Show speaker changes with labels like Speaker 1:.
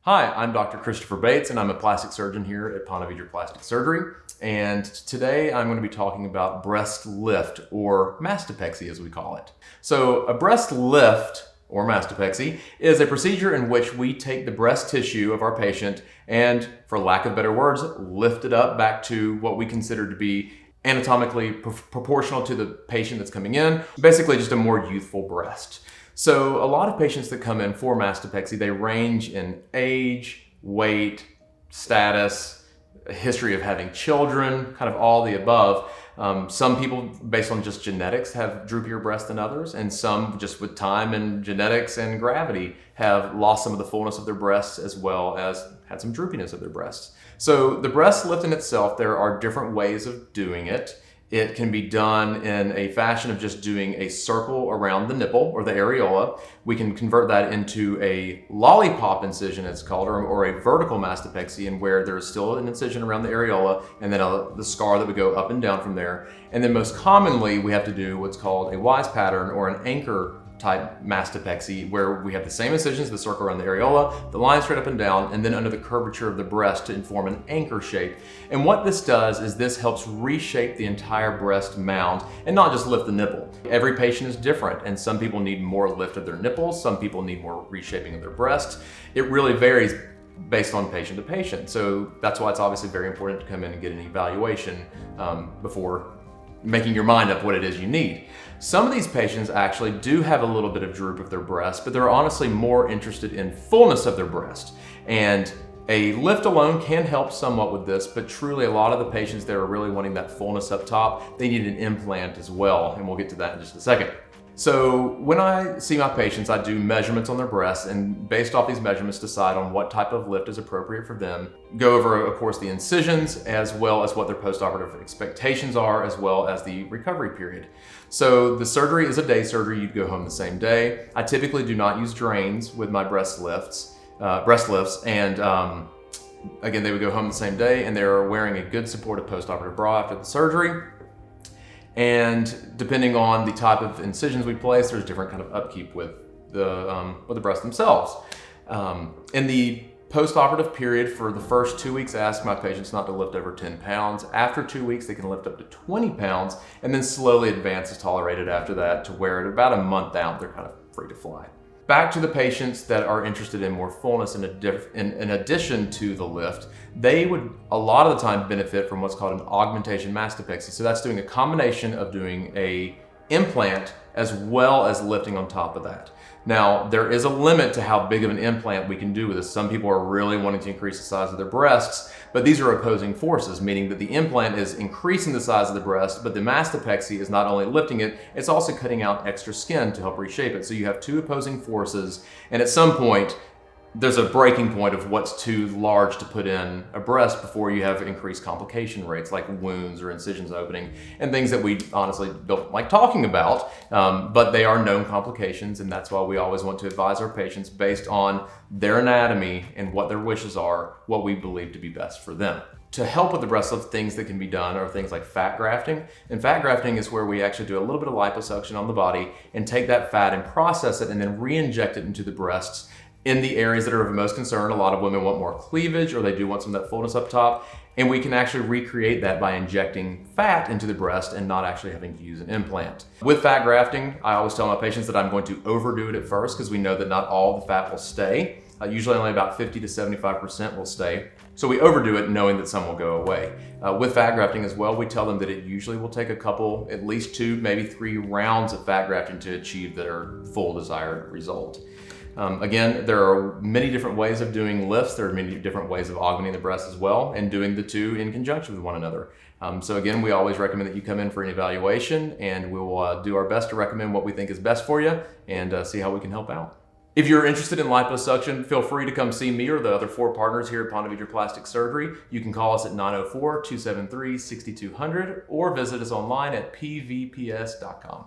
Speaker 1: Hi, I'm Dr. Christopher Bates, and I'm a plastic surgeon here at Ponte Vedra Plastic Surgery. And today I'm going to be talking about breast lift, or mastopexy as we call it. So a breast lift, or mastopexy, is a procedure in which we take the breast tissue of our patient and, for lack of better words, lift it up back to what we consider to be anatomically proportional to the patient that's coming in, basically just a more youthful breast. So a lot of patients that come in for mastopexy, they range in age, weight, status, a history of having children, kind of all the above. Some people, based on just genetics, have droopier breasts than others, and some just with time and genetics and gravity have lost some of the fullness of their breasts as well as had some droopiness of their breasts. So the breast lift in itself, there are different ways of doing it. It can be done in a fashion of just doing a circle around the nipple or the areola. We can convert that into a lollipop incision, it's called, or a vertical mastopexy, and where there's still an incision around the areola and then the scar that would go up and down from there. And then most commonly, we have to do what's called a wise pattern or an anchor type mastopexy, where we have the same incisions, the circle around the areola, the line straight up and down, and then under the curvature of the breast to form an anchor shape. And what this does is this helps reshape the entire breast mound and not just lift the nipple. Every patient is different, and some people need more lift of their nipples, some people need more reshaping of their breast. It really varies based on patient to patient. So that's why it's obviously very important to come in and get an evaluation before making your mind up what it is you need. Some of these patients actually do have a little bit of droop of their breast, but they're honestly more interested in fullness of their breast. And a lift alone can help somewhat with this, but truly a lot of the patients that are really wanting that fullness up top, they need an implant as well, and we'll get to that in just a second. So when I see my patients, I do measurements on their breasts, and based off these measurements, decide on what type of lift is appropriate for them. Go over, of course, the incisions, as well as what their postoperative expectations are, as well as the recovery period. So the surgery is a day surgery. You'd go home the same day. I typically do not use drains with my breast lifts, and again, they would go home the same day, and they're wearing a good supportive postoperative bra after the surgery. And depending on the type of incisions we place, there's different kind of upkeep with the breasts themselves. In the postoperative period, for the first 2 weeks, I ask my patients not to lift over 10 pounds. After 2 weeks, they can lift up to 20 pounds, and then slowly advance is tolerated after that, to where at about a month out, they're kind of free to fly. Back to the patients that are interested in more fullness in addition to the lift, they would a lot of the time benefit from what's called an augmentation mastopexy. So that's doing a combination of doing a implant as well as lifting on top of that. Now, there is a limit to how big of an implant we can do with this. Some people are really wanting to increase the size of their breasts, but these are opposing forces, meaning that the implant is increasing the size of the breast, but the mastopexy is not only lifting it, it's also cutting out extra skin to help reshape it. So you have two opposing forces, and at some point, there's a breaking point of what's too large to put in a breast before you have increased complication rates like wounds or incisions opening and things that we honestly don't like talking about, but they are known complications, and that's why we always want to advise our patients based on their anatomy and what their wishes are, what we believe to be best for them. To help with the breast lift, things that can be done are things like fat grafting. And fat grafting is where we actually do a little bit of liposuction on the body and take that fat and process it and then re-inject it into the breasts in the areas that are of most concern. A lot of women want more cleavage, or they do want some of that fullness up top, and we can actually recreate that by injecting fat into the breast and not actually having to use an implant. With fat grafting, I always tell my patients that I'm going to overdo it at first, because we know that not all the fat will stay. Usually only about 50 to 75% will stay. So we overdo it knowing that some will go away. With fat grafting as well, we tell them that it usually will take a couple, at least 2, maybe 3 rounds of fat grafting to achieve their full desired result. Again, there are many different ways of doing lifts. There are many different ways of augmenting the breast as well, and doing the two in conjunction with one another. So again, we always recommend that you come in for an evaluation, and we will do our best to recommend what we think is best for you and see how we can help out. If you're interested in liposuction, feel free to come see me or the other 4 partners here at Ponte Vedra Plastic Surgery. You can call us at 904-273-6200 or visit us online at pvps.com.